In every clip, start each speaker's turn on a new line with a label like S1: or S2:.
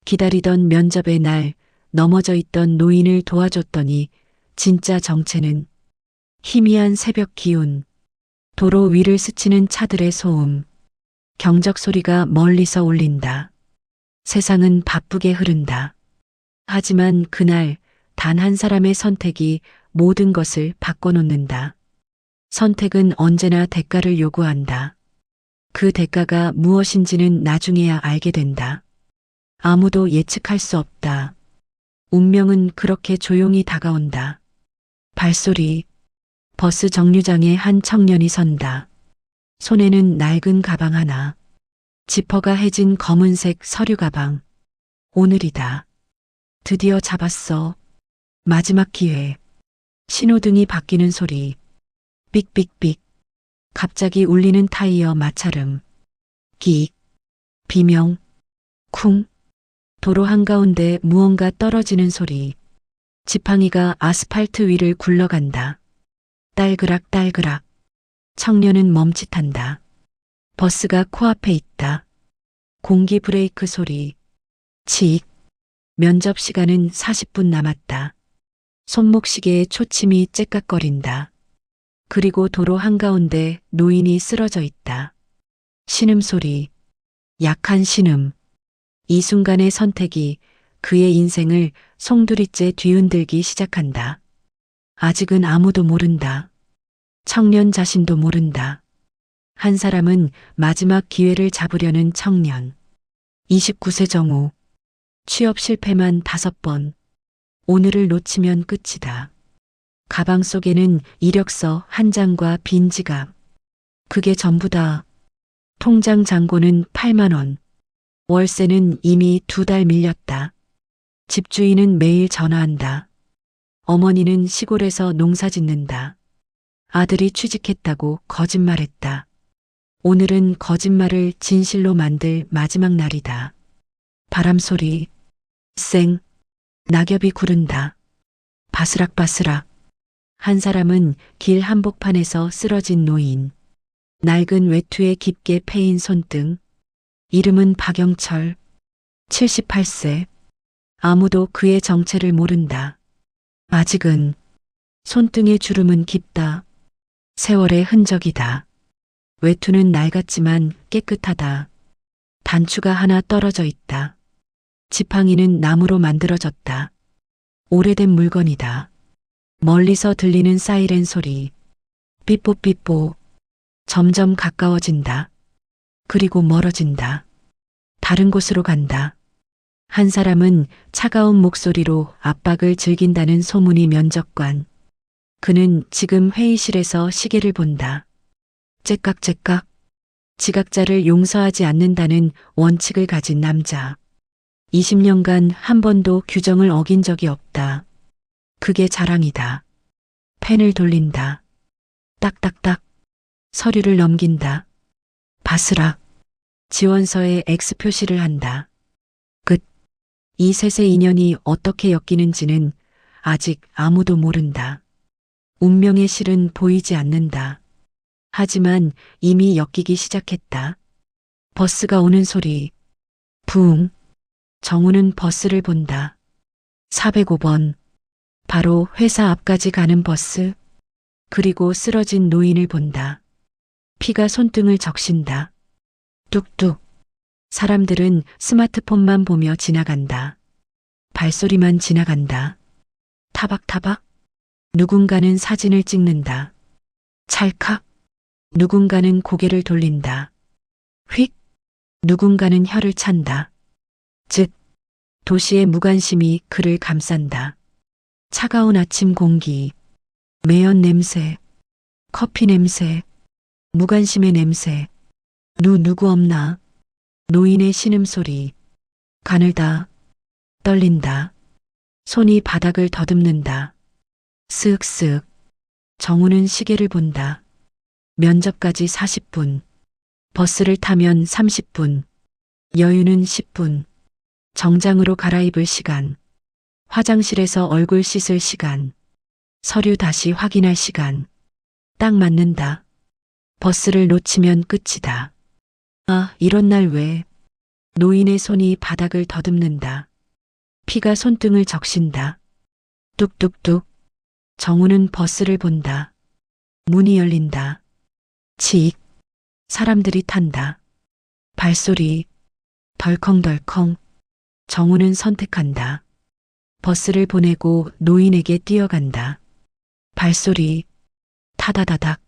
S1: 기다리던 면접의 날 넘어져 있던 노인을 도와줬더니 진짜 정체는 희미한 새벽 기운, 도로 위를 스치는 차들의 소음, 경적 소리가 멀리서 울린다. 세상은 바쁘게 흐른다. 하지만 그날 단 한 사람의 선택이 모든 것을 바꿔놓는다. 선택은 언제나 대가를 요구한다. 그 대가가 무엇인지는 나중에야 알게 된다. 아무도 예측할 수 없다. 운명은 그렇게 조용히 다가온다. 발소리, 버스 정류장에 한 청년이 선다. 손에는 낡은 가방 하나, 지퍼가 해진 검은색 서류 가방. 오늘이다. 드디어 잡았어. 마지막 기회. 신호등이 바뀌는 소리. 삑삑삑. 갑자기 울리는 타이어 마찰음. 끽. 비명. 쿵. 도로 한가운데 무언가 떨어지는 소리. 지팡이가 아스팔트 위를 굴러간다. 딸그락 딸그락. 청년은 멈칫한다. 버스가 코앞에 있다. 공기 브레이크 소리. 칙. 면접 시간은 40분 남았다. 손목시계에 초침이 째깍거린다. 그리고 도로 한가운데 노인이 쓰러져 있다. 신음소리. 약한 신음. 이 순간의 선택이 그의 인생을 송두리째 뒤흔들기 시작한다. 아직은 아무도 모른다. 청년 자신도 모른다. 한 사람은 마지막 기회를 잡으려는 청년. 29세 정우. 취업 실패만 5번. 오늘을 놓치면 끝이다. 가방 속에는 이력서 한 장과 빈 지갑. 그게 전부다. 통장 잔고는 8만 원. 월세는 이미 2달 밀렸다. 집주인은 매일 전화한다. 어머니는 시골에서 농사 짓는다. 아들이 취직했다고 거짓말했다. 오늘은 거짓말을 진실로 만들 마지막 날이다. 바람 소리. 쌩. 낙엽이 구른다. 바스락바스락. 한 사람은 길 한복판에서 쓰러진 노인. 낡은 외투에 깊게 패인 손등. 이름은 박영철. 78세. 아무도 그의 정체를 모른다. 아직은. 손등의 주름은 깊다. 세월의 흔적이다. 외투는 낡았지만 깨끗하다. 단추가 하나 떨어져 있다. 지팡이는 나무로 만들어졌다. 오래된 물건이다. 멀리서 들리는 사이렌 소리. 삐뽀삐뽀. 점점 가까워진다. 그리고 멀어진다. 다른 곳으로 간다. 한 사람은 차가운 목소리로 압박을 즐긴다는 소문이 면접관. 그는 지금 회의실에서 시계를 본다. 째깍째깍. 지각자를 용서하지 않는다는 원칙을 가진 남자. 20년간 한 번도 규정을 어긴 적이 없다. 그게 자랑이다. 펜을 돌린다. 딱딱딱. 서류를 넘긴다. 바스락. 지원서에 X 표시를 한다. 끝. 이 셋의 인연이 어떻게 엮이는지는 아직 아무도 모른다. 운명의 실은 보이지 않는다. 하지만 이미 엮이기 시작했다. 버스가 오는 소리. 붕. 정우는 버스를 본다. 405번. 바로 회사 앞까지 가는 버스. 그리고 쓰러진 노인을 본다. 피가 손등을 적신다. 뚝뚝. 사람들은 스마트폰만 보며 지나간다. 발소리만 지나간다. 타박타박. 누군가는 사진을 찍는다. 찰칵. 누군가는 고개를 돌린다. 휙. 누군가는 혀를 찬다. 즉, 도시의 무관심이 그를 감싼다. 차가운 아침 공기, 매연 냄새, 커피 냄새, 무관심의 냄새. 누구 없나? 노인의 신음소리. 가늘다. 떨린다. 손이 바닥을 더듬는다. 쓱쓱. 정우는 시계를 본다. 면접까지 40분. 버스를 타면 30분. 여유는 10분. 정장으로 갈아입을 시간. 화장실에서 얼굴 씻을 시간. 서류 다시 확인할 시간. 딱 맞는다. 버스를 놓치면 끝이다. 아, 이런 날 왜? 노인의 손이 바닥을 더듬는다. 피가 손등을 적신다. 뚝뚝뚝. 정우는 버스를 본다. 문이 열린다. 칙. 사람들이 탄다. 발소리. 덜컹덜컹. 정우는 선택한다. 버스를 보내고 노인에게 뛰어간다. 발소리. 타다다닥.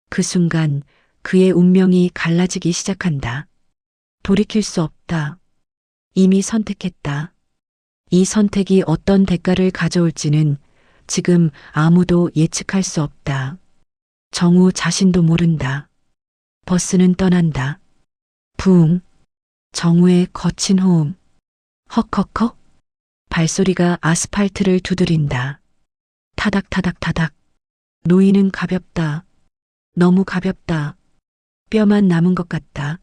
S1: 그 순간 그의 운명이 갈라지기 시작한다. 돌이킬 수 없다. 이미 선택했다. 이 선택이 어떤 대가를 가져올지는 지금 아무도 예측할 수 없다. 정우 자신도 모른다. 버스는 떠난다. 부웅. 정우의 거친 호흡. 헉헉헉. 발소리가 아스팔트를 두드린다. 타닥타닥타닥. 노인은 가볍다. 너무 가볍다. 뼈만 남은 것 같다.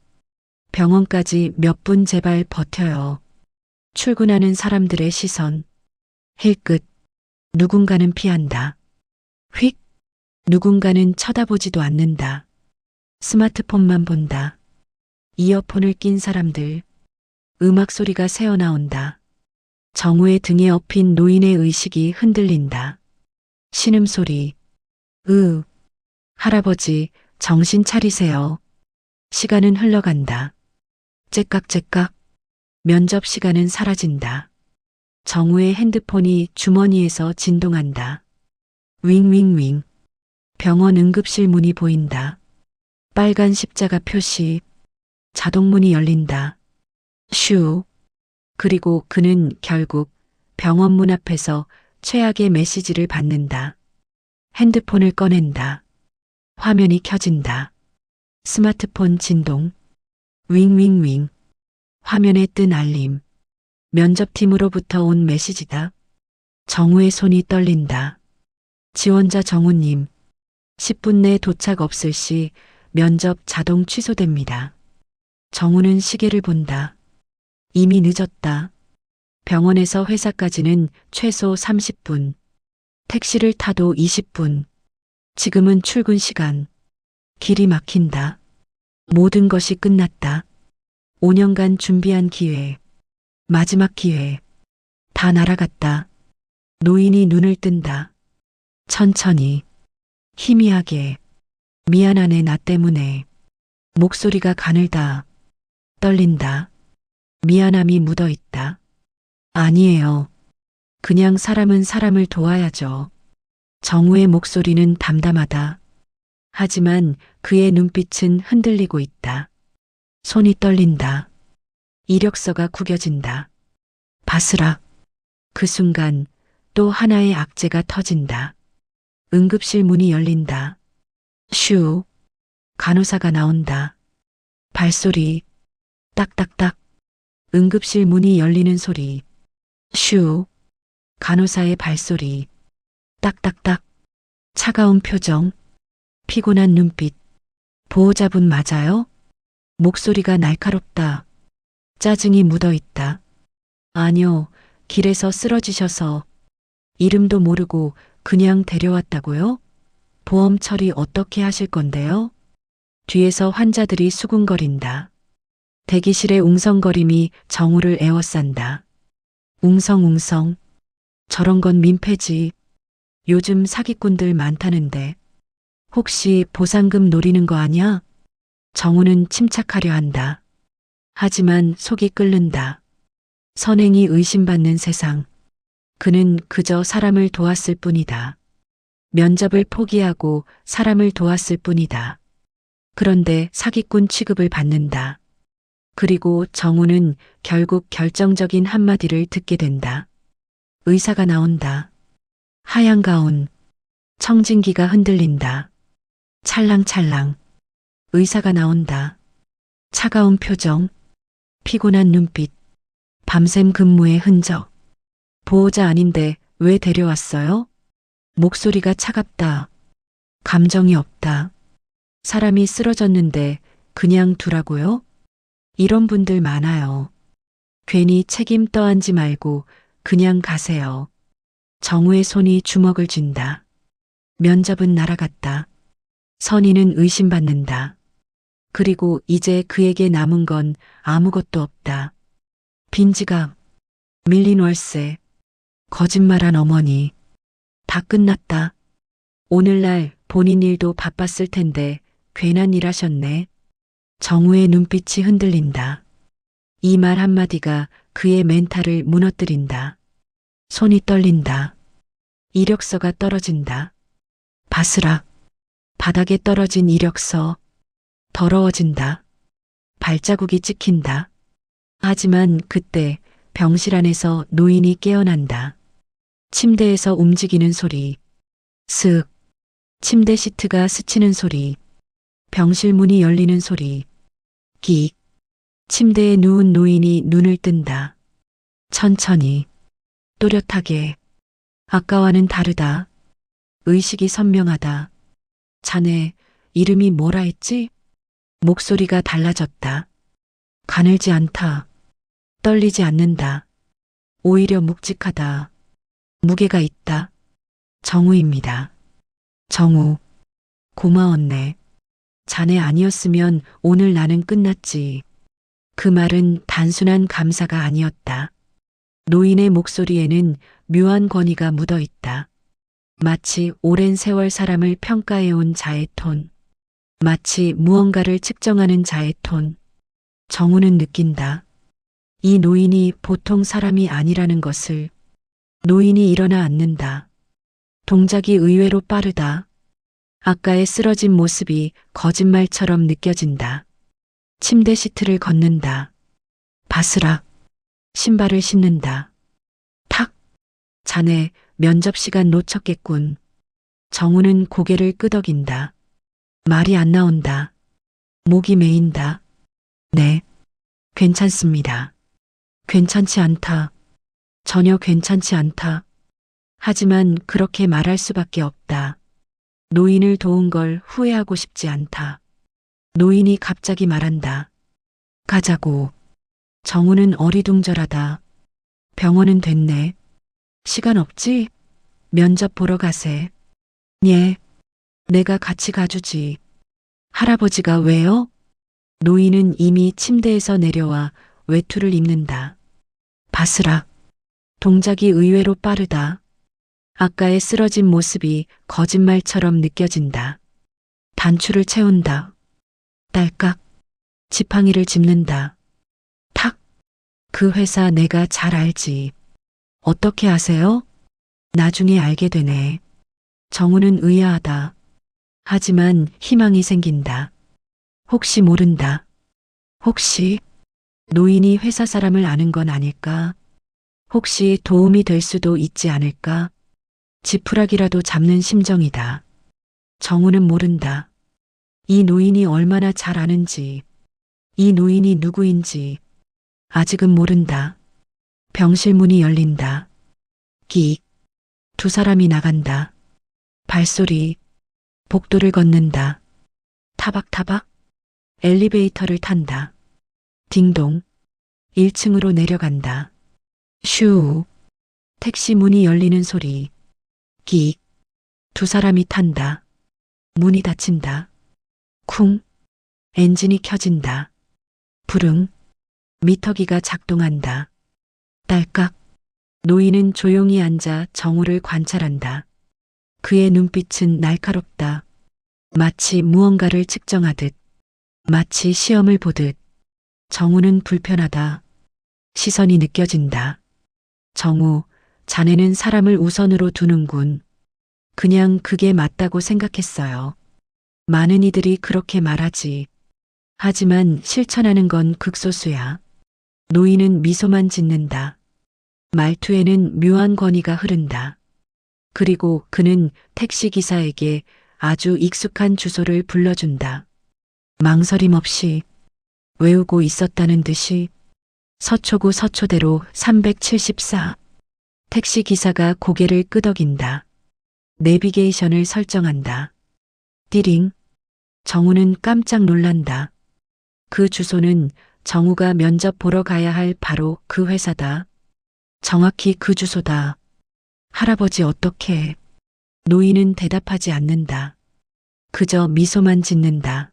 S1: 병원까지 몇 분 제발 버텨요. 출근하는 사람들의 시선. 힐끗. 누군가는 피한다. 휙. 누군가는 쳐다보지도 않는다. 스마트폰만 본다. 이어폰을 낀 사람들. 음악 소리가 새어나온다. 정우의 등에 엎인 노인의 의식이 흔들린다. 신음소리. 할아버지, 정신 차리세요. 시간은 흘러간다. 째깍째깍. 면접 시간은 사라진다. 정우의 핸드폰이 주머니에서 진동한다. 윙윙윙. 병원 응급실 문이 보인다. 빨간 십자가 표시. 자동문이 열린다. 슈. 그리고 그는 결국 병원 문 앞에서 최악의 메시지를 받는다. 핸드폰을 꺼낸다. 화면이 켜진다. 스마트폰 진동. 윙윙윙. 화면에 뜬 알림. 면접팀으로부터 온 메시지다. 정우의 손이 떨린다. 지원자 정우님. 10분 내 도착 없을 시 면접 자동 취소됩니다. 정우는 시계를 본다. 이미 늦었다. 병원에서 회사까지는 최소 30분. 택시를 타도 20분. 지금은 출근 시간. 길이 막힌다. 모든 것이 끝났다. 5년간 준비한 기회. 마지막 기회. 다 날아갔다. 노인이 눈을 뜬다. 천천히. 희미하게. 미안하네 나 때문에. 목소리가 가늘다. 떨린다. 미안함이 묻어 있다. 아니에요. 그냥 사람은 사람을 도와야죠. 정우의 목소리는 담담하다. 하지만 그의 눈빛은 흔들리고 있다. 손이 떨린다. 이력서가 구겨진다. 바스락. 그 순간 또 하나의 악재가 터진다. 응급실 문이 열린다. 슈. 간호사가 나온다. 발소리. 딱딱딱. 응급실 문이 열리는 소리. 슈. 간호사의 발소리. 딱딱딱. 차가운 표정. 피곤한 눈빛. 보호자분 맞아요? 목소리가 날카롭다. 짜증이 묻어 있다. 아니요, 길에서 쓰러지셔서. 이름도 모르고 그냥 데려왔다고요? 보험 처리 어떻게 하실 건데요? 뒤에서 환자들이 수군거린다. 대기실의 웅성거림이 정우를 에워싼다. 웅성웅성. 저런 건 민폐지. 요즘 사기꾼들 많다는데. 혹시 보상금 노리는 거 아냐? 정우는 침착하려 한다. 하지만 속이 끓는다. 선행이 의심받는 세상. 그는 그저 사람을 도왔을 뿐이다. 면접을 포기하고 사람을 도왔을 뿐이다. 그런데 사기꾼 취급을 받는다. 그리고 정우는 결국 결정적인 한마디를 듣게 된다. 의사가 나온다. 하얀 가운. 청진기가 흔들린다. 찰랑찰랑. 의사가 나온다. 차가운 표정. 피곤한 눈빛. 밤샘 근무의 흔적. 보호자 아닌데 왜 데려왔어요? 목소리가 차갑다. 감정이 없다. 사람이 쓰러졌는데 그냥 두라고요? 이런 분들 많아요. 괜히 책임 떠안지 말고 그냥 가세요. 정우의 손이 주먹을 쥔다. 면접은 날아갔다. 선의는 의심받는다. 그리고 이제 그에게 남은 건 아무것도 없다. 빈 지갑, 밀린 월세, 거짓말한 어머니. 다 끝났다. 오늘날 본인 일도 바빴을 텐데 괜한 일 하셨네. 정우의 눈빛이 흔들린다. 이 말 한마디가 그의 멘탈을 무너뜨린다. 손이 떨린다. 이력서가 떨어진다. 바스락. 바닥에 떨어진 이력서. 더러워진다. 발자국이 찍힌다. 하지만 그때 병실 안에서 노인이 깨어난다. 침대에서 움직이는 소리. 슥. 침대 시트가 스치는 소리. 병실 문이 열리는 소리. 끽. 침대에 누운 노인이 눈을 뜬다. 천천히. 또렷하게. 아까와는 다르다. 의식이 선명하다. 자네, 이름이 뭐라 했지? 목소리가 달라졌다. 가늘지 않다. 떨리지 않는다. 오히려 묵직하다. 무게가 있다. 정우입니다. 정우. 고마웠네. 자네 아니었으면 오늘 나는 끝났지. 그 말은 단순한 감사가 아니었다. 노인의 목소리에는 묘한 권위가 묻어 있다. 마치 오랜 세월 사람을 평가해온 자의 톤. 마치 무언가를 측정하는 자의 톤. 정우는 느낀다. 이 노인이 보통 사람이 아니라는 것을. 노인이 일어나 앉는다. 동작이 의외로 빠르다. 아까의 쓰러진 모습이 거짓말처럼 느껴진다. 침대 시트를 걷는다. 바스락. 신발을 신는다. 탁. 자네 면접 시간 놓쳤겠군. 정우는 고개를 끄덕인다. 말이 안 나온다. 목이 메인다. 네. 괜찮습니다. 괜찮지 않다. 전혀 괜찮지 않다. 하지만 그렇게 말할 수밖에 없다. 노인을 도운 걸 후회하고 싶지 않다. 노인이 갑자기 말한다. 가자고. 정우는 어리둥절하다. 병원은 됐네. 시간 없지? 면접 보러 가세. 예. 내가 같이 가주지. 할아버지가 왜요? 노인은 이미 침대에서 내려와 외투를 입는다. 바스락. 동작이 의외로 빠르다. 아까의 쓰러진 모습이 거짓말처럼 느껴진다. 단추를 채운다. 딸깍. 지팡이를 짚는다. 탁. 그 회사 내가 잘 알지. 어떻게 아세요? 나중에 알게 되네. 정우는 의아하다. 하지만 희망이 생긴다. 혹시 모른다. 혹시 노인이 회사 사람을 아는 건 아닐까? 혹시 도움이 될 수도 있지 않을까? 지푸라기라도 잡는 심정이다. 정우는 모른다. 이 노인이 얼마나 잘 아는지, 이 노인이 누구인지 아직은 모른다. 병실 문이 열린다. 끽. 두 사람이 나간다. 발소리. 복도를 걷는다. 타박타박. 엘리베이터를 탄다. 딩동. 1층으로 내려간다. 슈. 택시 문이 열리는 소리. 끽. 두 사람이 탄다. 문이 닫힌다. 쿵. 엔진이 켜진다. 부릉. 미터기가 작동한다. 딸깍. 노인은 조용히 앉아 정우를 관찰한다. 그의 눈빛은 날카롭다. 마치 무언가를 측정하듯. 마치 시험을 보듯. 정우는 불편하다. 시선이 느껴진다. 정우, 자네는 사람을 우선으로 두는군. 그냥 그게 맞다고 생각했어요. 많은 이들이 그렇게 말하지. 하지만 실천하는 건 극소수야. 노인은 미소만 짓는다. 말투에는 묘한 권위가 흐른다. 그리고 그는 택시기사에게 아주 익숙한 주소를 불러준다. 망설임 없이 외우고 있었다는 듯이 서초구 서초대로 374. 택시기사가 고개를 끄덕인다. 내비게이션을 설정한다. 띠링. 정우는 깜짝 놀란다. 그 주소는 정우가 면접 보러 가야 할 바로 그 회사다. 정확히 그 주소다. 할아버지 어떻게? 노인은 대답하지 않는다. 그저 미소만 짓는다.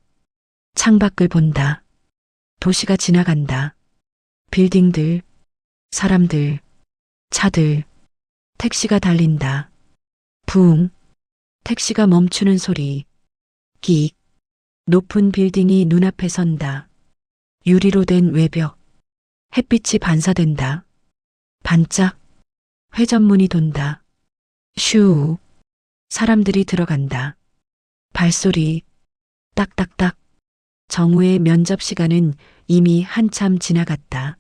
S1: 창밖을 본다. 도시가 지나간다. 빌딩들, 사람들, 차들, 택시가 달린다. 붕, 택시가 멈추는 소리. 끽, 높은 빌딩이 눈앞에 선다. 유리로 된 외벽, 햇빛이 반사된다. 반짝, 회전문이 돈다. 슈, 사람들이 들어간다. 발소리, 딱딱딱. 정우의 면접 시간은 이미 한참 지나갔다.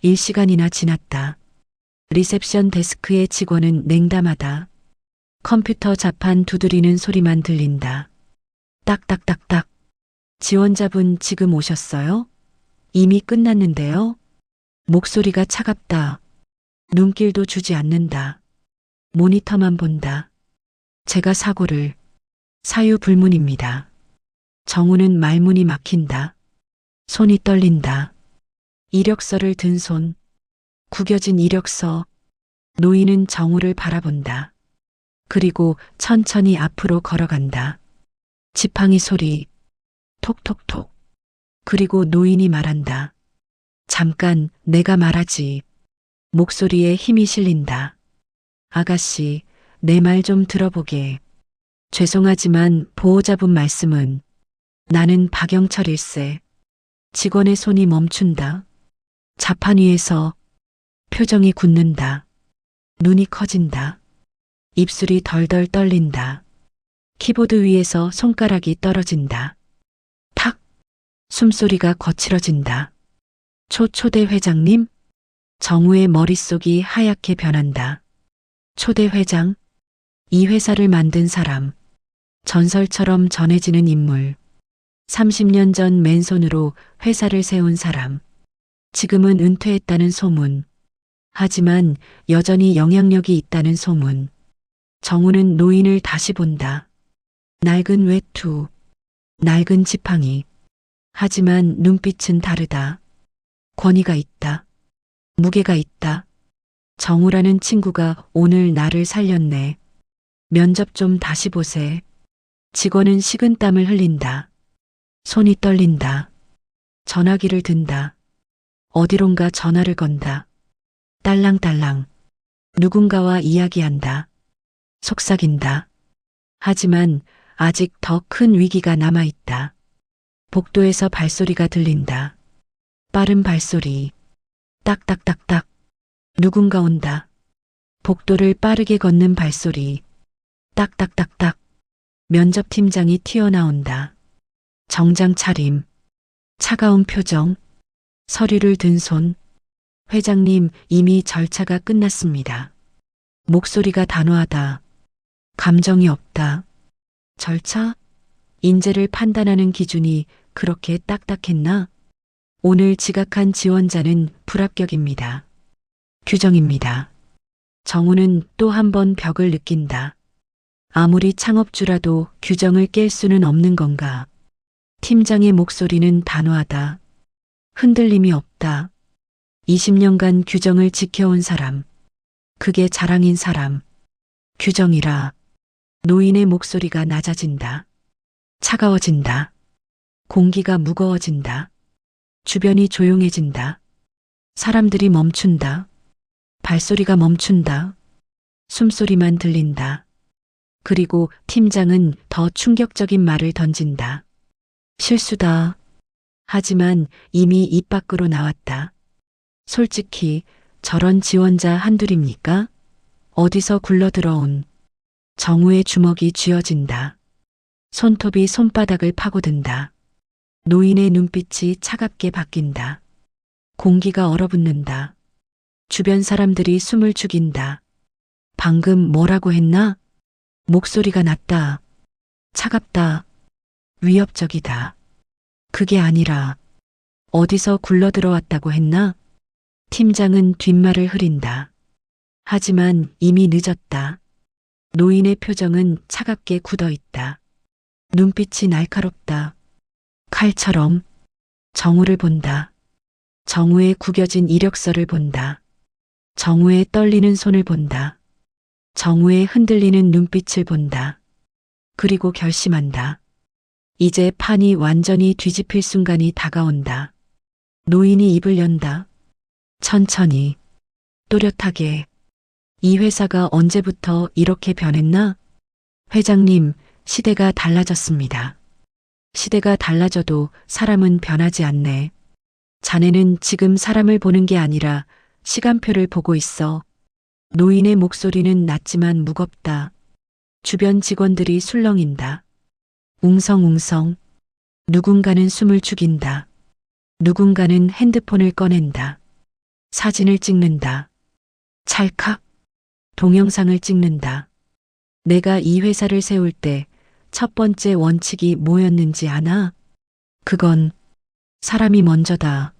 S1: 1시간이나 지났다. 리셉션 데스크의 직원은 냉담하다. 컴퓨터 자판 두드리는 소리만 들린다. 딱딱딱딱. 지원자분 지금 오셨어요? 이미 끝났는데요? 목소리가 차갑다. 눈길도 주지 않는다. 모니터만 본다. 제가 사고를. 사유불문입니다. 정우는 말문이 막힌다. 손이 떨린다. 이력서를 든 손. 구겨진 이력서. 노인은 정우를 바라본다. 그리고 천천히 앞으로 걸어간다. 지팡이 소리. 톡톡톡. 그리고 노인이 말한다. 잠깐 내가 말하지. 목소리에 힘이 실린다. 아가씨, 내 말 좀 들어보게. 죄송하지만 보호자분 말씀은 나는 박영철일세. 직원의 손이 멈춘다. 자판 위에서 표정이 굳는다. 눈이 커진다. 입술이 덜덜 떨린다. 키보드 위에서 손가락이 떨어진다. 탁! 숨소리가 거칠어진다. 초대 회장님? 정우의 머릿속이 하얗게 변한다. 초대 회장? 이 회사를 만든 사람. 전설처럼 전해지는 인물. 30년 전 맨손으로 회사를 세운 사람. 지금은 은퇴했다는 소문. 하지만 여전히 영향력이 있다는 소문. 정우는 노인을 다시 본다. 낡은 외투, 낡은 지팡이. 하지만 눈빛은 다르다. 권위가 있다. 무게가 있다. 정우라는 친구가 오늘 나를 살렸네. 면접 좀 다시 보세. 직원은 식은땀을 흘린다. 손이 떨린다. 전화기를 든다. 어디론가 전화를 건다. 딸랑딸랑. 누군가와 이야기한다. 속삭인다. 하지만 아직 더 큰 위기가 남아있다. 복도에서 발소리가 들린다. 빠른 발소리. 딱딱딱딱. 누군가 온다. 복도를 빠르게 걷는 발소리. 딱딱딱딱. 면접팀장이 튀어나온다. 정장 차림. 차가운 표정. 서류를 든 손. 회장님, 이미 절차가 끝났습니다. 목소리가 단호하다. 감정이 없다. 절차? 인재를 판단하는 기준이 그렇게 딱딱했나? 오늘 지각한 지원자는 불합격입니다. 규정입니다. 정우는 또 한 번 벽을 느낀다. 아무리 창업주라도 규정을 깰 수는 없는 건가? 팀장의 목소리는 단호하다. 흔들림이 없다. 20년간 규정을 지켜온 사람. 그게 자랑인 사람. 규정이라. 노인의 목소리가 낮아진다. 차가워진다. 공기가 무거워진다. 주변이 조용해진다. 사람들이 멈춘다. 발소리가 멈춘다. 숨소리만 들린다. 그리고 팀장은 더 충격적인 말을 던진다. 실수다. 하지만 이미 입 밖으로 나왔다. 솔직히 저런 지원자 한둘입니까? 어디서 굴러들어온. 정우의 주먹이 쥐어진다. 손톱이 손바닥을 파고든다. 노인의 눈빛이 차갑게 바뀐다. 공기가 얼어붙는다. 주변 사람들이 숨을 죽인다. 방금 뭐라고 했나? 목소리가 낮다. 차갑다. 위협적이다. 그게 아니라 어디서 굴러들어왔다고 했나? 팀장은 뒷말을 흐린다. 하지만 이미 늦었다. 노인의 표정은 차갑게 굳어 있다. 눈빛이 날카롭다. 칼처럼. 정우를 본다. 정우의 구겨진 이력서를 본다. 정우의 떨리는 손을 본다. 정우의 흔들리는 눈빛을 본다. 그리고 결심한다. 이제 판이 완전히 뒤집힐 순간이 다가온다. 노인이 입을 연다. 천천히, 또렷하게. 이 회사가 언제부터 이렇게 변했나? 회장님, 시대가 달라졌습니다. 시대가 달라져도 사람은 변하지 않네. 자네는 지금 사람을 보는 게 아니라 시간표를 보고 있어. 노인의 목소리는 낮지만 무겁다. 주변 직원들이 술렁인다. 웅성웅성. 누군가는 숨을 죽인다. 누군가는 핸드폰을 꺼낸다. 사진을 찍는다. 찰칵. 동영상을 찍는다. 내가 이 회사를 세울 때 첫 번째 원칙이 뭐였는지 아나? 그건 사람이 먼저다.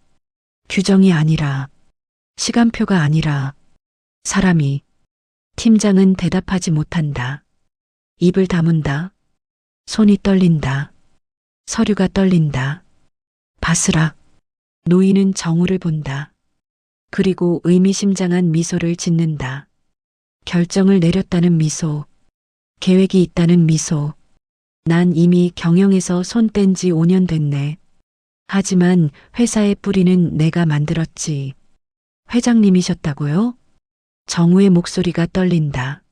S1: 규정이 아니라, 시간표가 아니라, 사람이. 팀장은 대답하지 못한다. 입을 다문다. 손이 떨린다. 서류가 떨린다. 바스락. 노인은 정우를 본다. 그리고 의미심장한 미소를 짓는다. 결정을 내렸다는 미소. 계획이 있다는 미소. 난 이미 경영에서 손 뗀 지 5년 됐네. 하지만 회사의 뿌리는 내가 만들었지. 회장님이셨다고요? 정우의 목소리가 떨린다.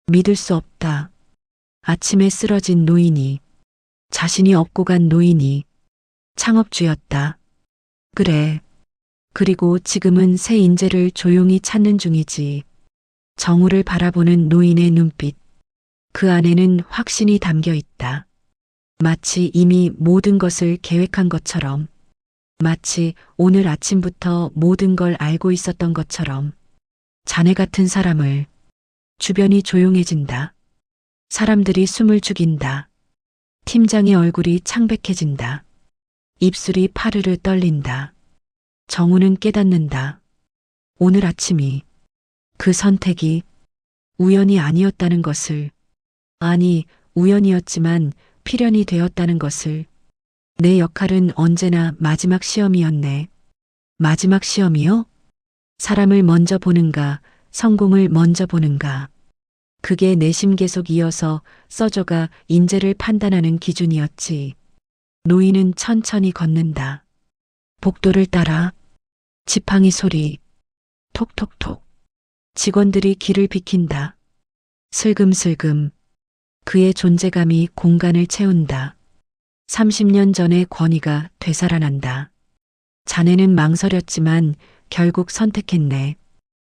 S1: 믿을 수 없다. 아침에 쓰러진 노인이, 자신이 업고 간 노인이 창업주였다. 그래. 그리고 지금은 새 인재를 조용히 찾는 중이지. 정우를 바라보는 노인의 눈빛. 그 안에는 확신이 담겨 있다. 마치 이미 모든 것을 계획한 것처럼. 마치 오늘 아침부터 모든 걸 알고 있었던 것처럼. 자네 같은 사람을. 주변이 조용해진다. 사람들이 숨을 죽인다. 팀장의 얼굴이 창백해진다. 입술이 파르르 떨린다. 정우는 깨닫는다. 오늘 아침이, 그 선택이 우연이 아니었다는 것을. 아니, 우연이었지만 필연이 되었다는 것을. 내 역할은 언제나 마지막 시험이었네. 마지막 시험이요? 사람을 먼저 보는가, 성공을 먼저 보는가. 그게 내심 계속 이어서 써져가 인재를 판단하는 기준이었지. 노인은 천천히 걷는다. 복도를 따라. 지팡이 소리. 톡톡톡. 직원들이 길을 비킨다. 슬금슬금. 그의 존재감이 공간을 채운다. 30년 전의 권위가 되살아난다. 자네는 망설였지만 결국 선택했네.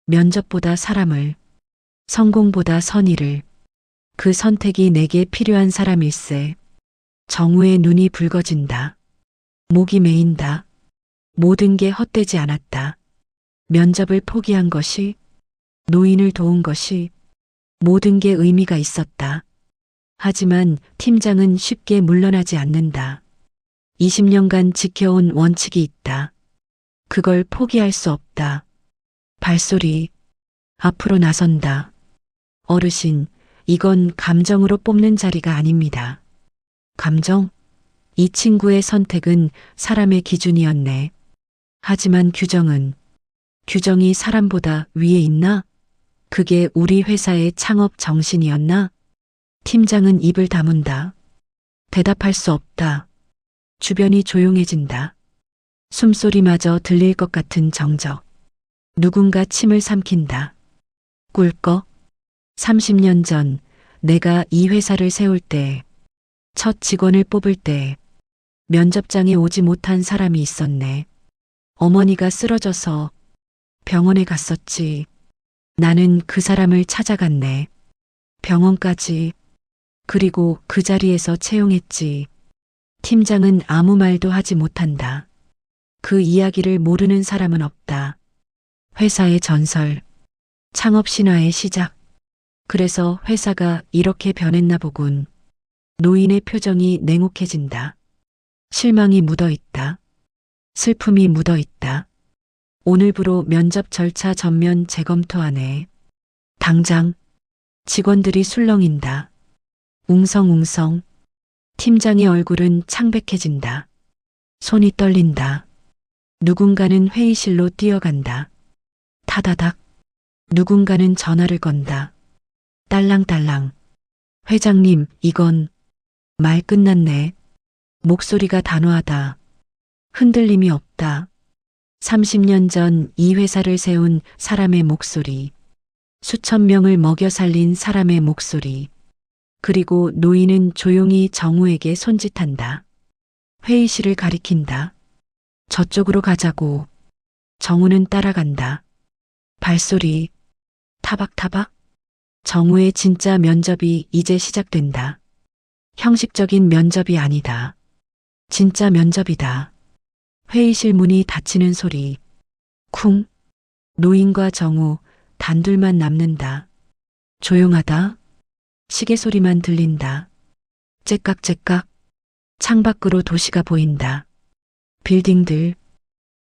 S1: 면접보다 사람을, 성공보다 선의를. 그 선택이 내게 필요한 사람일세. 정우의 눈이 붉어진다. 목이 메인다. 모든 게 헛되지 않았다. 면접을 포기한 것이, 노인을 도운 것이, 모든 게 의미가 있었다. 하지만 팀장은 쉽게 물러나지 않는다. 20년간 지켜온 원칙이 있다. 그걸 포기할 수 없다. 발소리. 앞으로 나선다. 어르신, 이건 감정으로 뽑는 자리가 아닙니다. 감정? 이 친구의 선택은 사람의 기준이었네. 하지만 규정이 사람보다 위에 있나? 그게 우리 회사의 창업 정신이었나? 팀장은 입을 다문다. 대답할 수 없다. 주변이 조용해진다. 숨소리마저 들릴 것 같은 정적. 누군가 침을 삼킨다. 꿀꺽. 30년 전 내가 이 회사를 세울 때, 첫 직원을 뽑을 때 면접장에 오지 못한 사람이 있었네. 어머니가 쓰러져서 병원에 갔었지. 나는 그 사람을 찾아갔네. 병원까지. 그리고 그 자리에서 채용했지. 팀장은 아무 말도 하지 못한다. 그 이야기를 모르는 사람은 없다. 회사의 전설, 창업 신화의 시작. 그래서 회사가 이렇게 변했나 보군. 노인의 표정이 냉혹해진다. 실망이 묻어 있다. 슬픔이 묻어 있다. 오늘부로 면접 절차 전면 재검토하네. 당장. 직원들이 술렁인다. 웅성웅성. 팀장의 얼굴은 창백해진다. 손이 떨린다. 누군가는 회의실로 뛰어간다. 타다닥. 누군가는 전화를 건다. 딸랑딸랑. 회장님, 이건. 말 끝났네. 목소리가 단호하다. 흔들림이 없다. 30년 전 이 회사를 세운 사람의 목소리. 수천 명을 먹여 살린 사람의 목소리. 그리고 노인은 조용히 정우에게 손짓한다. 회의실을 가리킨다. 저쪽으로 가자고. 정우는 따라간다. 발소리. 타박타박. 정우의 진짜 면접이 이제 시작된다. 형식적인 면접이 아니다. 진짜 면접이다. 회의실 문이 닫히는 소리. 쿵. 노인과 정우 단둘만 남는다. 조용하다. 시계 소리만 들린다. 째깍째깍. 창밖으로 도시가 보인다. 빌딩들,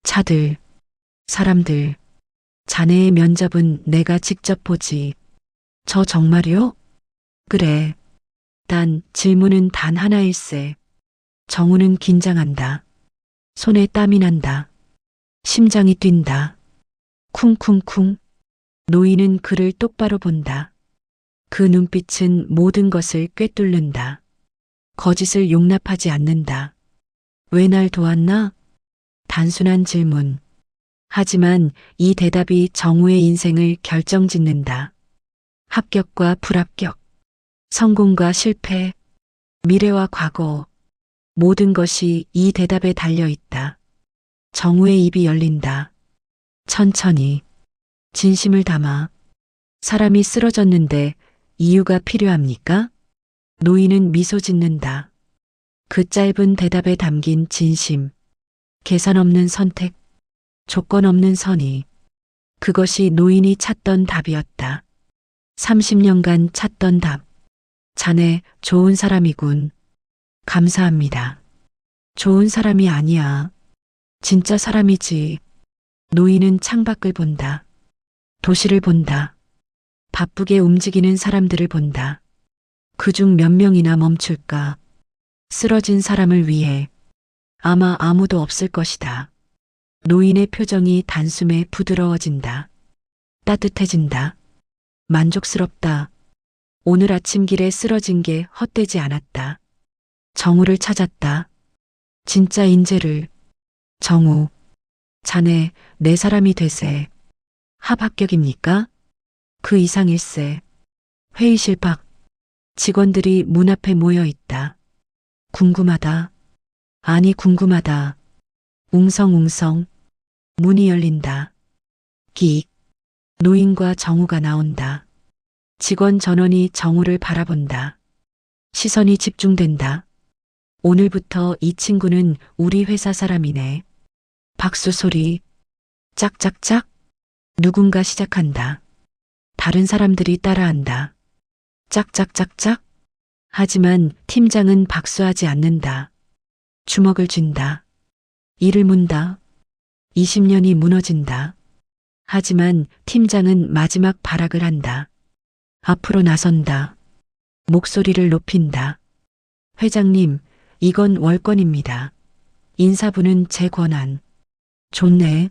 S1: 차들, 사람들. 자네의 면접은 내가 직접 보지. 저 정말요? 그래. 단 질문은 단 하나일세. 정우는 긴장한다. 손에 땀이 난다. 심장이 뛴다. 쿵쿵쿵. 노인은 그를 똑바로 본다. 그 눈빛은 모든 것을 꿰뚫는다. 거짓을 용납하지 않는다. 왜 날 도왔나? 단순한 질문. 하지만 이 대답이 정우의 인생을 결정짓는다. 합격과 불합격, 성공과 실패, 미래와 과거, 모든 것이 이 대답에 달려 있다. 정우의 입이 열린다. 천천히, 진심을 담아. 사람이 쓰러졌는데 이유가 필요합니까? 노인은 미소 짓는다. 그 짧은 대답에 담긴 진심, 계산 없는 선택, 조건 없는 선의. 그것이 노인이 찾던 답이었다. 30년간 찾던 답. 자네 좋은 사람이군. 감사합니다. 좋은 사람이 아니야. 진짜 사람이지. 노인은 창밖을 본다. 도시를 본다. 바쁘게 움직이는 사람들을 본다. 그중 몇 명이나 멈출까? 쓰러진 사람을 위해. 아마 아무도 없을 것이다. 노인의 표정이 단숨에 부드러워진다. 따뜻해진다. 만족스럽다. 오늘 아침 길에 쓰러진 게 헛되지 않았다. 정우를 찾았다. 진짜 인재를. 정우. 자네 내 사람이 되세. 합격입니까? 그 이상일세. 회의실 밖. 직원들이 문 앞에 모여 있다. 궁금하다. 아니 궁금하다. 웅성웅성. 문이 열린다. 끽. 노인과 정우가 나온다. 직원 전원이 정우를 바라본다. 시선이 집중된다. 오늘부터 이 친구는 우리 회사 사람이네. 박수 소리. 짝짝짝. 누군가 시작한다. 다른 사람들이 따라한다. 짝짝짝짝. 하지만 팀장은 박수하지 않는다. 주먹을 쥔다. 이를 문다. 20년이 무너진다. 하지만 팀장은 마지막 발악을 한다. 앞으로 나선다. 목소리를 높인다. 회장님, 이건 월권입니다. 인사부는 제 권한. 좋네.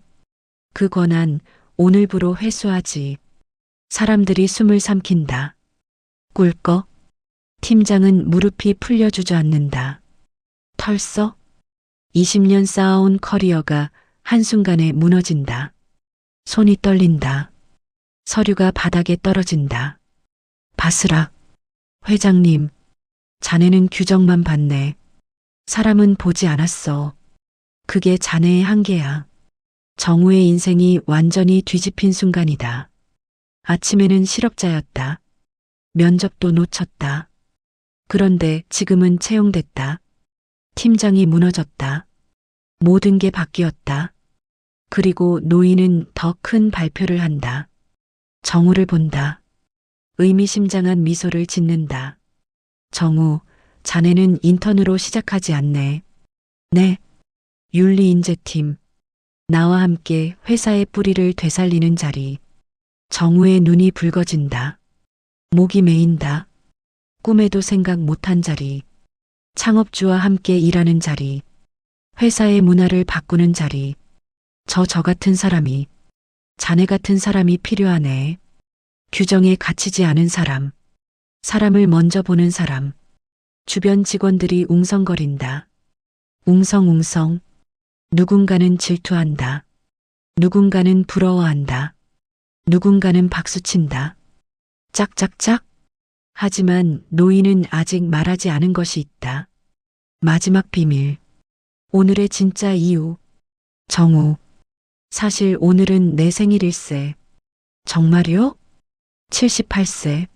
S1: 그 권한 오늘부로 회수하지. 사람들이 숨을 삼킨다. 꿀꺽. 팀장은 무릎이 풀려 주저앉는다. 털썩. 20년 쌓아온 커리어가 한순간에 무너진다. 손이 떨린다. 서류가 바닥에 떨어진다. 바스락. 회장님, 자네는 규정만 봤네. 사람은 보지 않았어. 그게 자네의 한계야. 정우의 인생이 완전히 뒤집힌 순간이다. 아침에는 실업자였다. 면접도 놓쳤다. 그런데 지금은 채용됐다. 팀장이 무너졌다. 모든 게 바뀌었다. 그리고 노인은 더 큰 발표를 한다. 정우를 본다. 의미심장한 미소를 짓는다. 정우, 자네는 인턴으로 시작하지 않네. 네. 윤리인재팀. 나와 함께 회사의 뿌리를 되살리는 자리. 정우의 눈이 붉어진다. 목이 메인다. 꿈에도 생각 못한 자리. 창업주와 함께 일하는 자리. 회사의 문화를 바꾸는 자리. 저 같은 사람이, 자네 같은 사람이 필요하네. 규정에 갇히지 않은 사람. 사람을 먼저 보는 사람. 주변 직원들이 웅성거린다. 웅성웅성. 누군가는 질투한다. 누군가는 부러워한다. 누군가는 박수친다. 짝짝짝. 하지만 노인은 아직 말하지 않은 것이 있다. 마지막 비밀. 오늘의 진짜 이유. 정우. 사실 오늘은 내 생일일세. 정말요? 78세.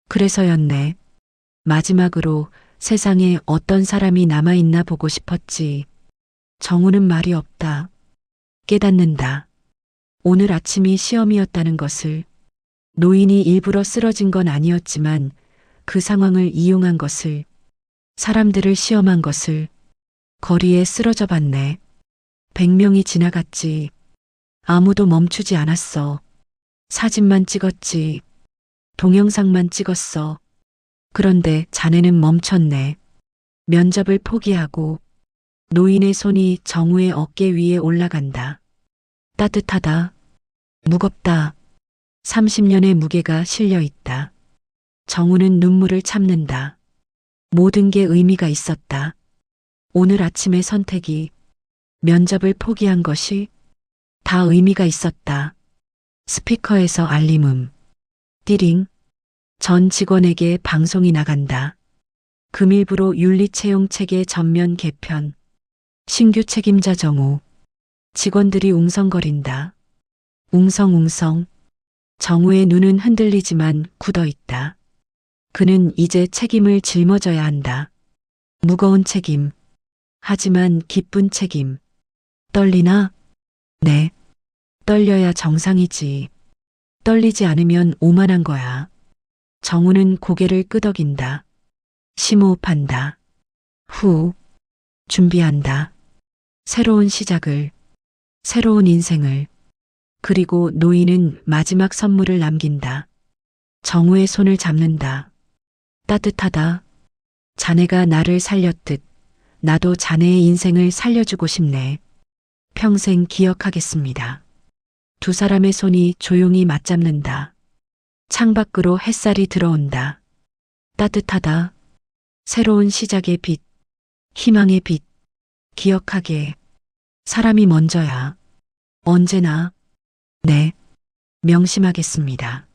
S1: 그래서였네. 마지막으로 세상에 어떤 사람이 남아있나 보고 싶었지. 정우는 말이 없다. 깨닫는다. 오늘 아침이 시험이었다는 것을. 노인이 일부러 쓰러진 건 아니었지만 그 상황을 이용한 것을. 사람들을 시험한 것을. 거리에 쓰러져 봤네. 100명이 지나갔지. 아무도 멈추지 않았어. 사진만 찍었지. 동영상만 찍었어. 그런데 자네는 멈췄네. 면접을 포기하고. 노인의 손이 정우의 어깨 위에 올라간다. 따뜻하다. 무겁다. 30년의 무게가 실려 있다. 정우는 눈물을 참는다. 모든 게 의미가 있었다. 오늘 아침의 선택이, 면접을 포기한 것이 다 의미가 있었다. 스피커에서 알림음. 띠링. 전 직원에게 방송이 나간다. 금일부로 윤리채용 체계 전면 개편. 신규 책임자 정우. 직원들이 웅성거린다. 웅성웅성. 정우의 눈은 흔들리지만 굳어 있다. 그는 이제 책임을 짊어져야 한다. 무거운 책임. 하지만 기쁜 책임. 떨리나? 네. 떨려야 정상이지. 떨리지 않으면 오만한 거야. 정우는 고개를 끄덕인다. 심호흡한다. 후. 준비한다. 새로운 시작을. 새로운 인생을. 그리고 노인은 마지막 선물을 남긴다. 정우의 손을 잡는다. 따뜻하다. 자네가 나를 살렸듯 나도 자네의 인생을 살려주고 싶네. 평생 기억하겠습니다. 두 사람의 손이 조용히 맞잡는다. 창밖으로 햇살이 들어온다. 따뜻하다. 새로운 시작의 빛. 희망의 빛. 기억하게. 사람이 먼저야. 언제나. 네. 명심하겠습니다.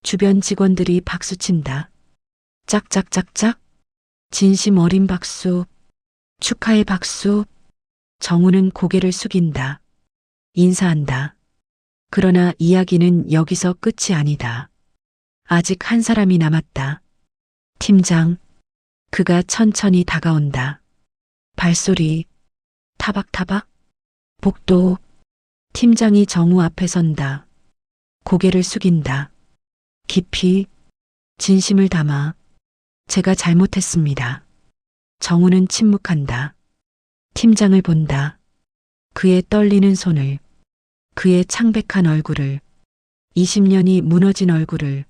S1: 주변 직원들이 박수친다. 짝짝짝짝. 진심 어린 박수. 축하의 박수. 정우는 고개를 숙인다. 인사한다. 그러나 이야기는 여기서 끝이 아니다. 아직 한 사람이 남았다. 팀장. 그가 천천히 다가온다. 발소리. 타박타박. 복도. 팀장이 정우 앞에 선다. 고개를 숙인다. 깊이. 진심을 담아. 제가 잘못했습니다. 정우는 침묵한다. 팀장을 본다. 그의 떨리는 손을. 그의 창백한 얼굴을. 20년이 무너진 얼굴을.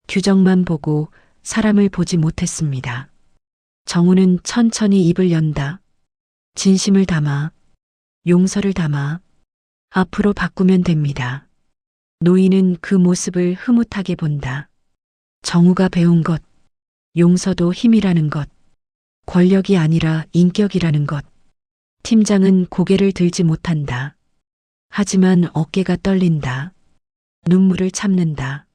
S1: 규정만 보고 사람을 보지 못했습니다. 정우는 천천히 입을 연다. 진심을 담아. 용서를 담아. 앞으로 바꾸면 됩니다. 노인은 그 모습을 흐뭇하게 본다. 정우가 배운 것. 용서도 힘이라는 것. 권력이 아니라 인격이라는 것. 팀장은 고개를 들지 못한다. 하지만 어깨가 떨린다. 눈물을 참는다.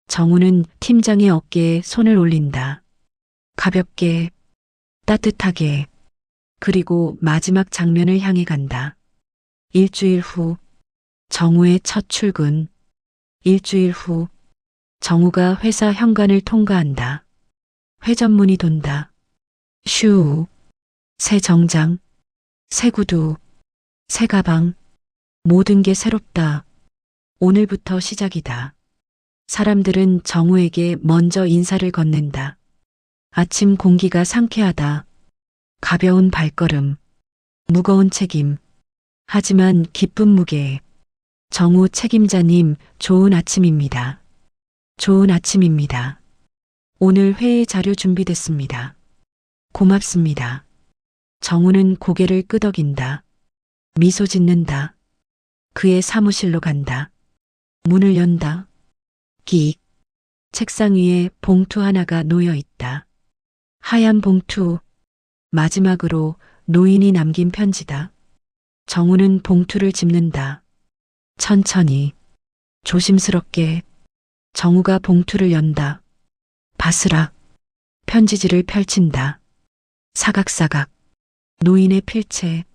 S1: 정우는 팀장의 어깨에 손을 올린다. 가볍게, 따뜻하게, 그리고 마지막 장면을 향해 간다. 일주일 후, 정우의 첫 출근. 일주일 후, 정우가 회사 현관을 통과한다. 회전문이 돈다. 슈. 새 정장, 새 구두, 새 가방. 모든 게 새롭다. 오늘부터 시작이다. 사람들은 정우에게 먼저 인사를 건넨다. 아침 공기가 상쾌하다. 가벼운 발걸음, 무거운 책임. 하지만 기쁜 무게. 정우 책임자님, 좋은 아침입니다. 좋은 아침입니다. 오늘 회의 자료 준비됐습니다. 고맙습니다. 정우는 고개를 끄덕인다. 미소 짓는다. 그의 사무실로 간다. 문을 연다. 끽. 책상 위에 봉투 하나가 놓여 있다. 하얀 봉투. 마지막으로 노인이 남긴 편지다. 정우는 봉투를 집는다. 천천히, 조심스럽게. 정우가 봉투를 연다. 바스락. 편지지를 펼친다. 사각사각. 노인의 필체.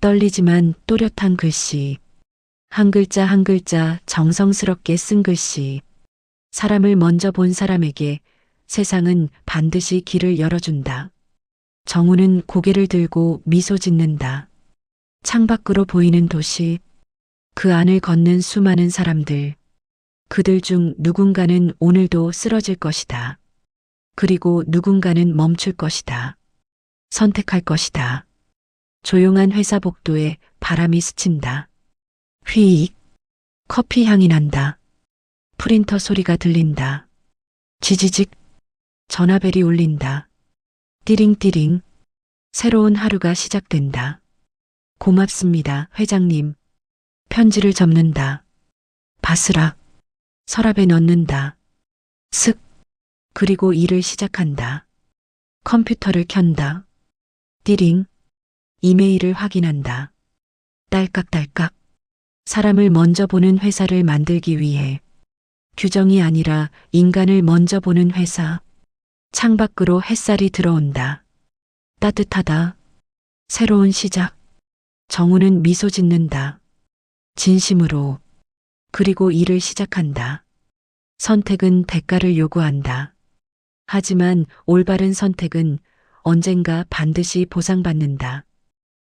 S1: 떨리지만 또렷한 글씨. 한 글자 한 글자 정성스럽게 쓴 글씨. 사람을 먼저 본 사람에게 세상은 반드시 길을 열어준다. 정우는 고개를 들고 미소 짓는다. 창밖으로 보이는 도시, 그 안을 걷는 수많은 사람들. 그들 중 누군가는 오늘도 쓰러질 것이다. 그리고 누군가는 멈출 것이다. 선택할 것이다. 조용한 회사 복도에 바람이 스친다. 휘익. 커피 향이 난다. 프린터 소리가 들린다. 지지직. 전화벨이 울린다. 띠링띠링. 새로운 하루가 시작된다. 고맙습니다, 회장님. 편지를 접는다. 바스락. 서랍에 넣는다. 슥. 그리고 일을 시작한다. 컴퓨터를 켠다. 띠링. 이메일을 확인한다. 딸깍딸깍. 사람을 먼저 보는 회사를 만들기 위해 규정이 아니라 인간을 먼저 보는 회사. 창밖으로 햇살이 들어온다. 따뜻하다. 새로운 시작. 정우는 미소 짓는다. 진심으로. 그리고 일을 시작한다. 선택은 대가를 요구한다. 하지만 올바른 선택은 언젠가 반드시 보상받는다.